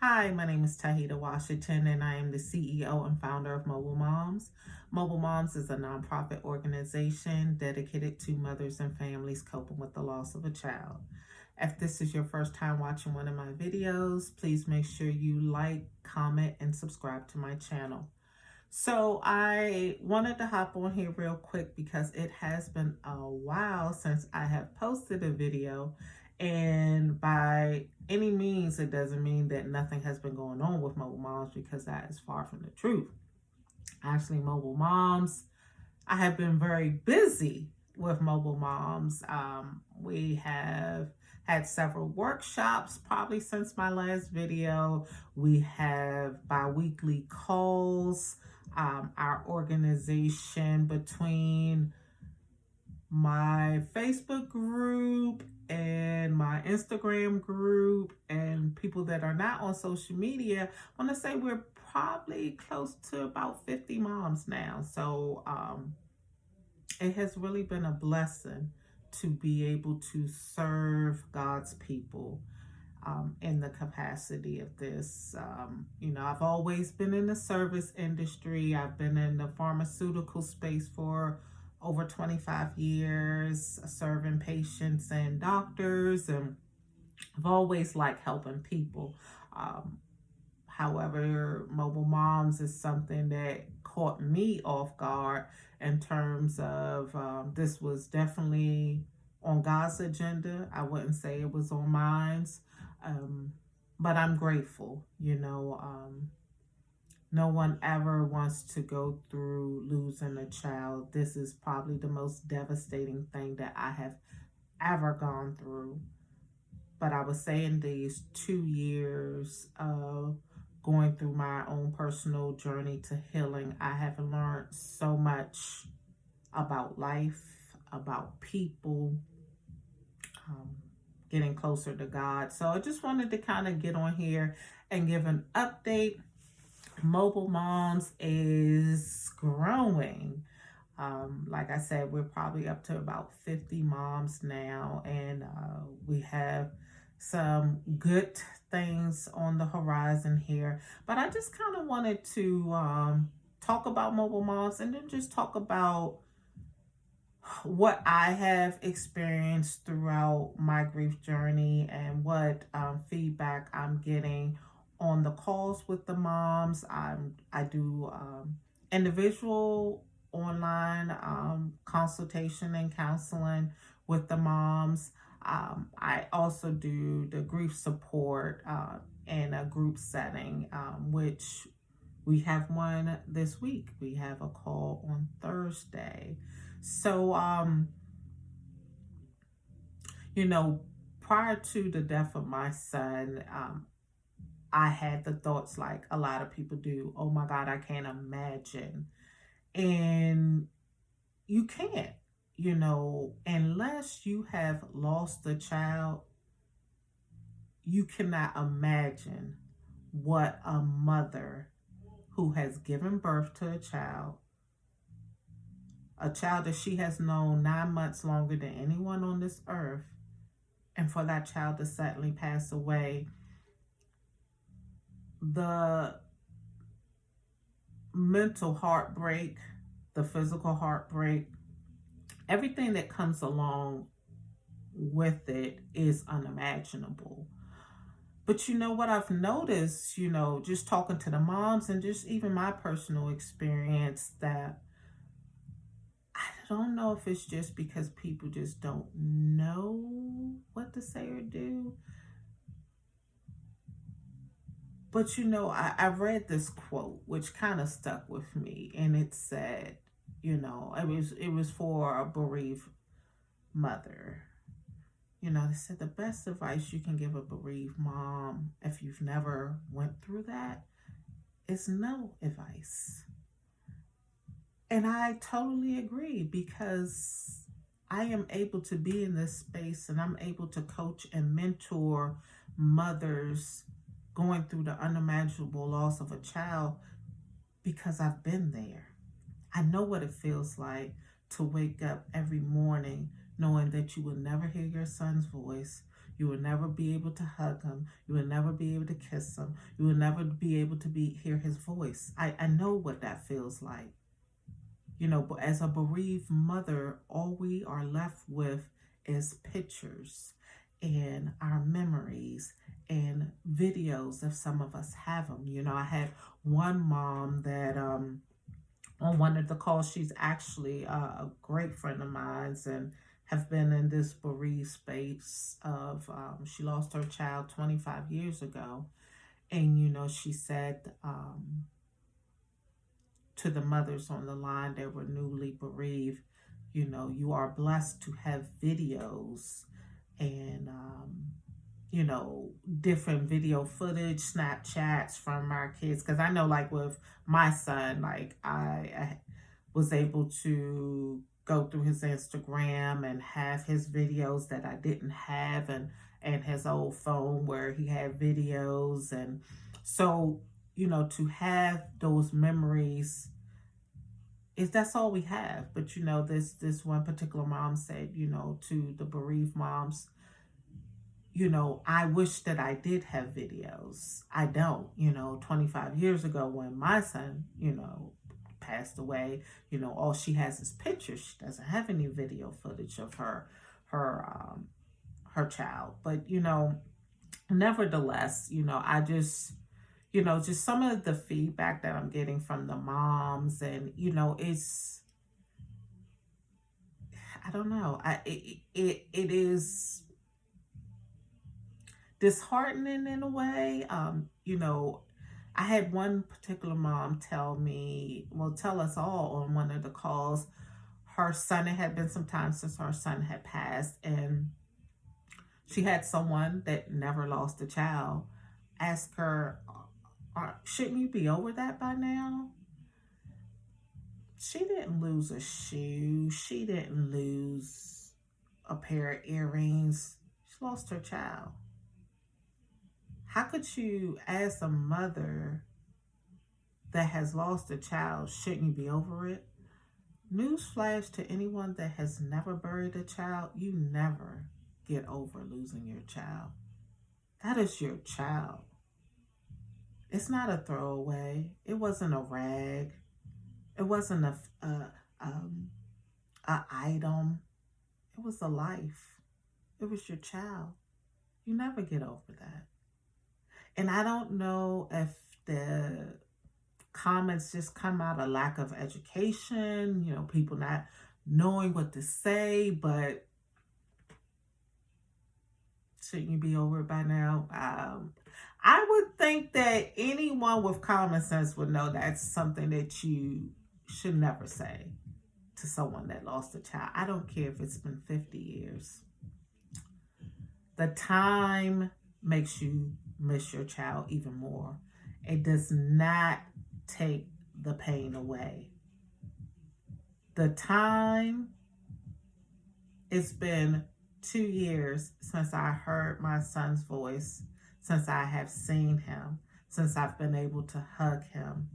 Hi, my name is Tahita Washington, and I am the CEO and founder of Mobile Moms. Mobile Moms is a nonprofit organization dedicated to mothers and families coping with the loss of a child. If this is your first time watching one of my videos, please make sure you like, comment, and subscribe to my channel. So I wanted to hop on here real quick because it has been a while since I have posted a video, and by any means it doesn't mean that nothing has been going on with Mobile Moms, because that is far from the truth. Actually, Mobile Moms, I have been very busy with Mobile Moms. We have had several workshops probably since my last video. We have bi-weekly calls. Our organization, between my Facebook group and my Instagram group and people that are not on social media, I want to say we're probably close to about 50 moms now. So it has really been a blessing to be able to serve God's people in the capacity of this. I've always been in the service industry. I've been in the pharmaceutical space for over 25 years, serving patients and doctors, and I've always liked helping people. Um, However, Mobile Moms is something that caught me off guard in terms of this was definitely on God's agenda. I wouldn't say it was on mine's, um, but I'm grateful. No one ever wants to go through losing a child. This is probably the most devastating thing that I have ever gone through. But I was saying these 2 years of going through my own personal journey to healing, I have learned so much about life, about people, um, getting closer to God. So I just wanted to kind of get on here and give an update. Mobile Moms is growing. Like I said, we're probably up to about 50 moms now, and we have some good things on the horizon here. But I just kind of wanted to talk about Mobile Moms, and then just talk about what I have experienced throughout my grief journey, and what feedback I'm getting on the calls with the moms. I do individual online consultation and counseling with the moms. I also do the grief support in a group setting, which we have one this week. We have a call on Thursday. So, you know, prior to the death of my son, I had the thoughts like a lot of people do. Oh my God, I can't imagine. And you can't, unless you have lost a child, you cannot imagine what a mother who has given birth to a child that she has known 9 months longer than anyone on this earth, and for that child to suddenly pass away, the mental heartbreak, the physical heartbreak, everything that comes along with it is unimaginable. But you know what I've noticed, just talking to the moms and just even my personal experience, that I don't know if it's just because people just don't know what to say or do. But I read this quote which kind of stuck with me, and it said, it was for a bereaved mother. They said the best advice you can give a bereaved mom, if you've never went through that, is no advice. And I totally agree, because I am able to be in this space, and I'm able to coach and mentor mothers going through the unimaginable loss of a child, because I've been there. I know what it feels like to wake up every morning knowing that you will never hear your son's voice. You will never be able to hug him. You will never be able to kiss him. You will never be able to hear his voice. I know what that feels like. But as a bereaved mother, all we are left with is pictures and our memories and videos if some of us have them. I had one mom that on one of the calls, she's actually a great friend of mine's and have been in this bereaved space of, she lost her child 25 years ago. And, she said to the mothers on the line that were newly bereaved, you are blessed to have videos and, different video footage, Snapchats from our kids. Because I know, like, with my son, like, I was able to go through his Instagram and have his videos that I didn't have, and his old phone where he had videos. And so, to have those memories, that's all we have. But this one particular mom said, to the bereaved moms, I wish that I did have videos. I don't. 25 years ago when my son, passed away, all she has is pictures. She doesn't have any video footage of her child. But nevertheless, I just just some of the feedback that I'm getting from the moms, and it's, I don't know, it is disheartening in a way. I had one particular mom tell us all on one of the calls, her son, it had been some time since her son had passed, and she had someone that never lost a child ask her, shouldn't you be over that by now? She didn't lose a shoe. She didn't lose a pair of earrings. She lost her child. How could you, as a mother that has lost a child, shouldn't you be over it? Newsflash to anyone that has never buried a child, you never get over losing your child. That is your child. It's not a throwaway. It wasn't a rag. It wasn't a item. It was a life. It was your child. You never get over that. And I don't know if the comments just come out of lack of education, people not knowing what to say, but shouldn't you be over it by now? I would think that anyone with common sense would know that's something that you should never say to someone that lost a child. I don't care if it's been 50 years. The time makes you miss your child even more. It does not take the pain away. The time, it's been 2 years since I heard my son's voice, since I have seen him, since I've been able to hug him,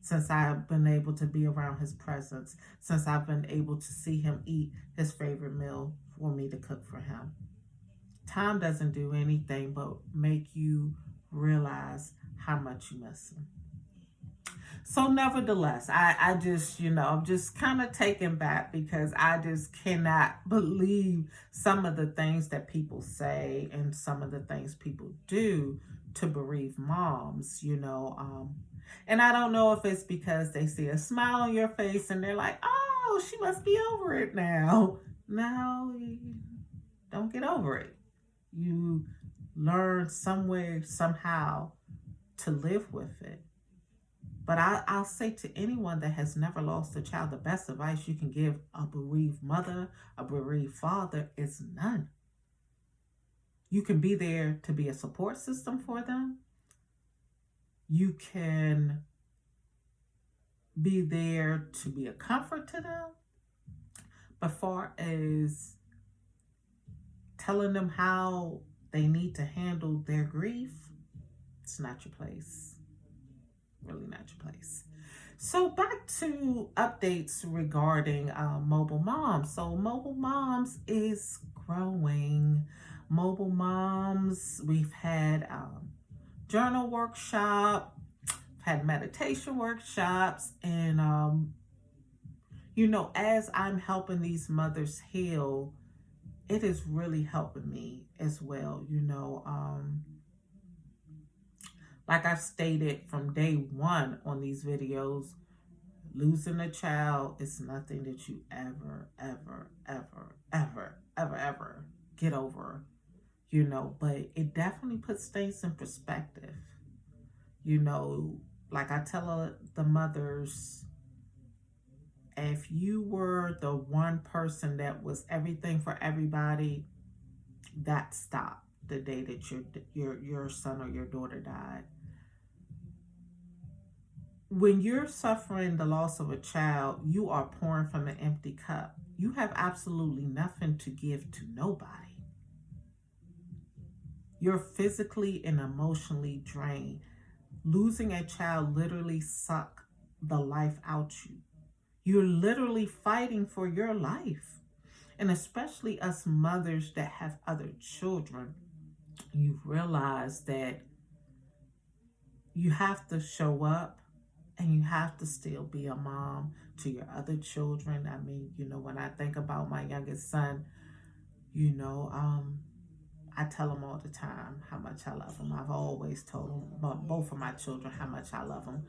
since I have been able to be around his presence, since I've been able to see him eat his favorite meal for me to cook for him. Time doesn't do anything but make you realize how much you miss him. So nevertheless, I just, I'm just kind of taken back because I just cannot believe some of the things that people say and some of the things people do to bereaved moms, and I don't know if it's because they see a smile on your face and they're like, oh, she must be over it now. No, don't get over it. You learn some way, somehow to live with it. But I'll say to anyone that has never lost a child, the best advice you can give a bereaved mother, a bereaved father, is none. You can be there to be a support system for them. You can be there to be a comfort to them. But far as telling them how they need to handle their grief, it's not your place. Really not your place. So back to updates regarding Mobile Moms. So Mobile Moms is growing. mobile moms. We've had journal workshop, had meditation workshops, and as I'm helping these mothers heal, it is really helping me as well. Like I've stated from day one on these videos, losing a child is nothing that you ever, ever, ever, ever, ever, ever get over, but it definitely puts things in perspective. Like I tell the mothers, if you were the one person that was everything for everybody, that stopped the day that your son or your daughter died. When you're suffering the loss of a child, you are pouring from an empty cup. You have absolutely nothing to give to nobody. You're physically and emotionally drained. Losing a child literally sucks the life out you. You're literally fighting for your life. And especially us mothers that have other children, you realize that you have to show up and you have to still be a mom to your other children. I mean, when I think about my youngest son, I tell him all the time how much I love him. I've always told him, about both of my children, how much I love them.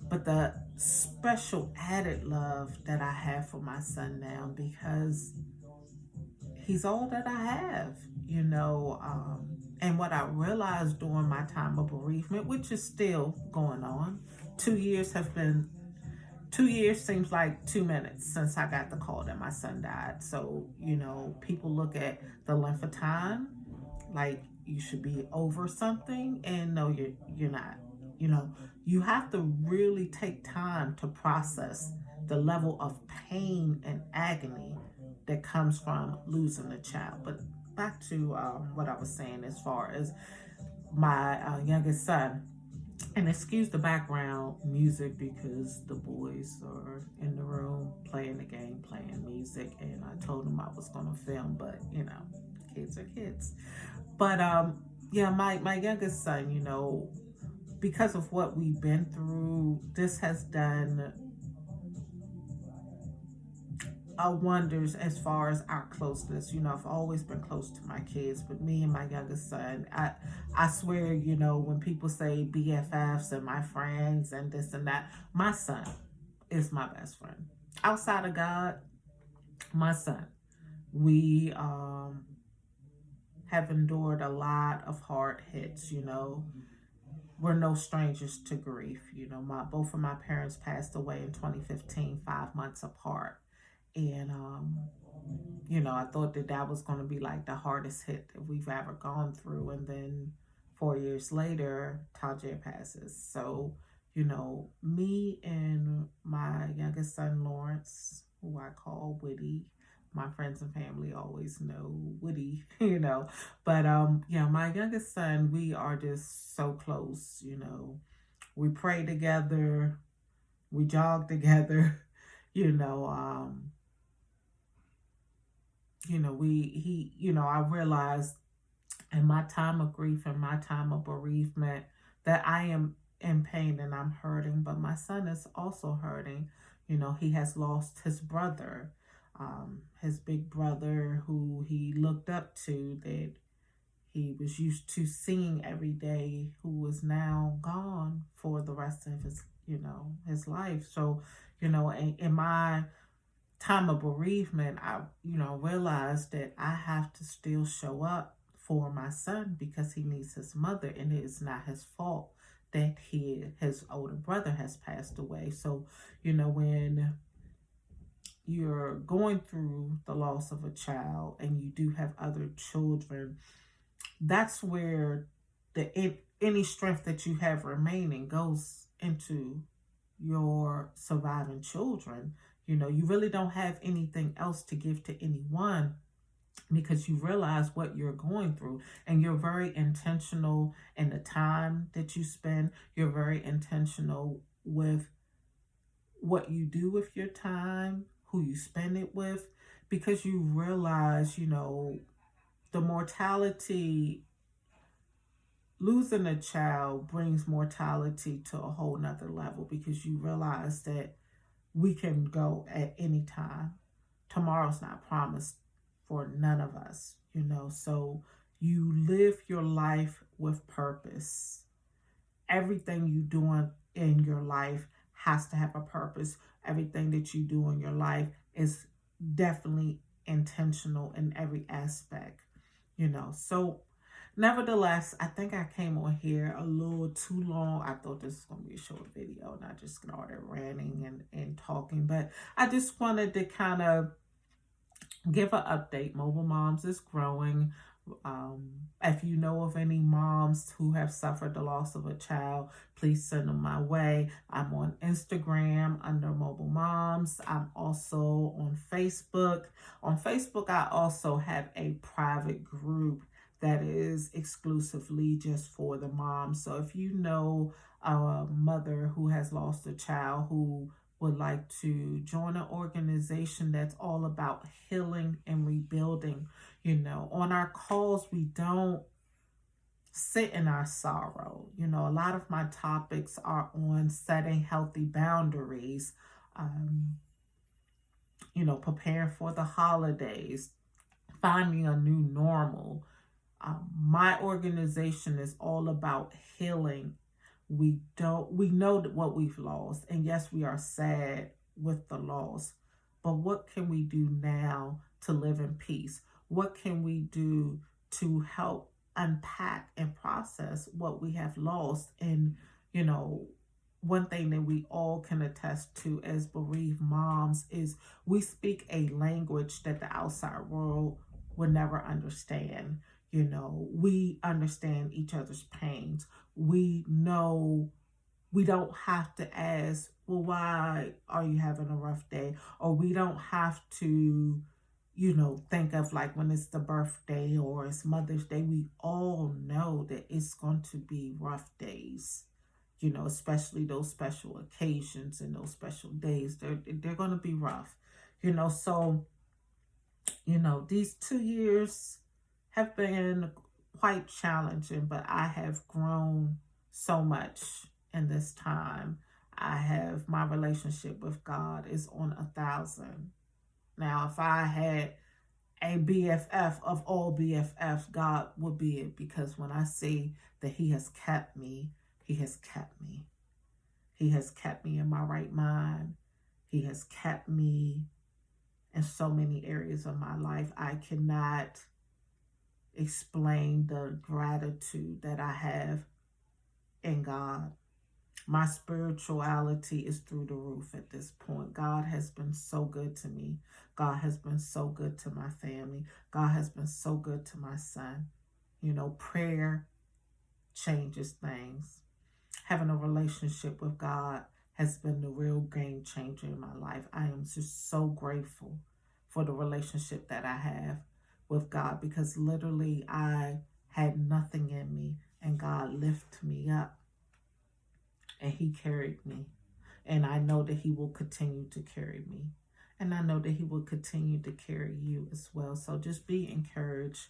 But the special added love that I have for my son now, because he's all that I have, and what I realized during my time of bereavement, which is still going on. 2 years seems like 2 minutes since I got the call that my son died. So, people look at the length of time like you should be over something, and no, you're not. You have to really take time to process the level of pain and agony that comes from losing a child. But back to what I was saying as far as my youngest son. And excuse the background music because the boys are in the room playing the game, playing music, and I told them I was going to film, but kids are kids. But yeah, my youngest son, because of what we've been through, this has done wonders as far as our closeness. I've always been close to my kids, but me and my youngest son, I swear, when people say BFFs and my friends and this and that, my son is my best friend. Outside of God, my son, we have endured a lot of hard hits. We're no strangers to grief. Both of my parents passed away in 2015, 5 months apart. And, I thought that was going to be like the hardest hit that we've ever gone through. And then 4 years later, Tajay passes. So, me and my youngest son, Lawrence, who I call Woody, my friends and family always know Woody, But, my youngest son, we are just so close, We pray together. We jog together, I realized in my time of grief and my time of bereavement that I am in pain and I'm hurting, but my son is also hurting. He has lost his brother, his big brother who he looked up to, that he was used to seeing every day, who is now gone for the rest of his life. So, in my time of bereavement, I, realized that I have to still show up for my son because he needs his mother, and it is not his fault that his older brother has passed away. So, when you're going through the loss of a child and you do have other children, that's where any strength that you have remaining goes into your surviving children. You really don't have anything else to give to anyone because you realize what you're going through, and you're very intentional in the time that you spend. You're very intentional with what you do with your time, who you spend it with, because you realize, the mortality, losing a child brings mortality to a whole nother level, because you realize that we can go at any time. Tomorrow's not promised for none of us, so you live your life with purpose. Everything you do in your life has to have a purpose. Everything that you do in your life is definitely intentional in every aspect, so nevertheless, I think I came on here a little too long. I thought this was going to be a short video, and I just started ranting and talking. But I just wanted to kind of give an update. Mobile Moms is growing. If you know of any moms who have suffered the loss of a child, please send them my way. I'm on Instagram under Mobile Moms. I'm also on Facebook. On Facebook, I also have a private group that is exclusively just for the moms. So if you know a mother who has lost a child who would like to join an organization that's all about healing and rebuilding, on our calls, we don't sit in our sorrow. A lot of my topics are on setting healthy boundaries, preparing for the holidays, finding a new normal. My organization is all about healing. We know that what we've lost, and yes, we are sad with the loss, but what can we do now to live in peace? What can we do to help unpack and process what we have lost? And one thing that we all can attest to as bereaved moms is we speak a language that the outside world will never understand. We understand each other's pains. We know we don't have to ask, well, why are you having a rough day? Or we don't have to, think of like when it's the birthday or it's Mother's Day. We all know that it's going to be rough days, especially those special occasions and those special days. They're going to be rough, so, these 2 years have been quite challenging, but I have grown so much in this time. My relationship with God is on 1,000. Now, if I had a BFF of all BFFs, God would be it, because when I say that He has kept me, He has kept me. He has kept me in my right mind. He has kept me in so many areas of my life. I cannot explain the gratitude that I have in God. My spirituality is through the roof at this point. God has been so good to me. God has been so good to my family. God has been so good to my son. Prayer changes things. Having a relationship with God has been the real game changer in my life. I am just so grateful for the relationship that I have with God, because literally I had nothing in me, and God lifted me up and He carried me. And I know that He will continue to carry me. And I know that He will continue to carry you as well. So just be encouraged.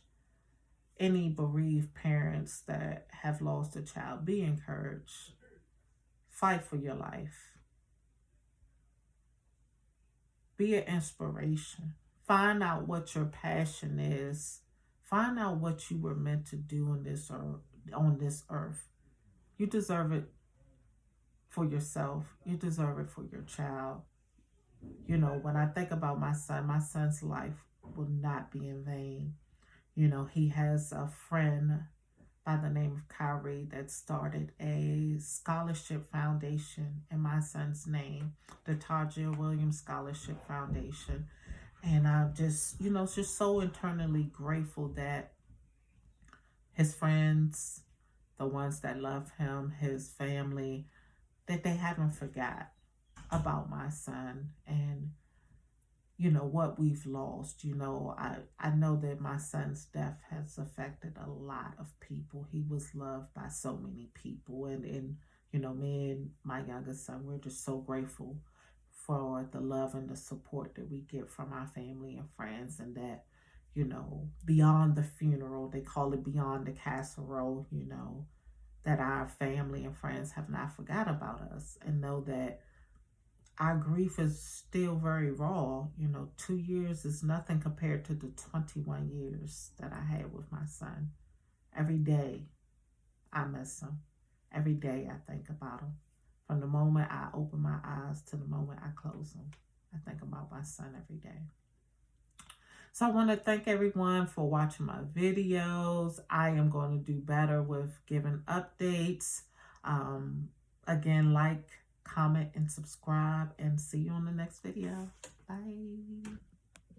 Any bereaved parents that have lost a child, be encouraged. Fight for your life. Be an inspiration. Find out what your passion is. Find out what you were meant to do on this earth. You deserve it for yourself. You deserve it for your child. When I think about my son's life will not be in vain. He has a friend by the name of Kyrie that started a scholarship foundation in my son's name, the Tajir Williams Scholarship Foundation. And I'm just, just so internally grateful that his friends, the ones that love him, his family, that they haven't forgot about my son and, what we've lost. I know that my son's death has affected a lot of people. He was loved by so many people. And me and my youngest son, we're just so grateful for the love and the support that we get from our family and friends, and that, you know, beyond the funeral. They call it beyond the casserole, you know, that our family and friends have not forgot about us, and know that our grief is still very raw. You know, 2 years is nothing compared to the 21 years that I had with my son. Every day I miss him. Every day I think about him. From the moment I open my eyes to the moment I close them, I think about my son every day. So I want to thank everyone for watching my videos. I am going to do better with giving updates. Again, like, comment, and subscribe, and see you on the next video. Bye.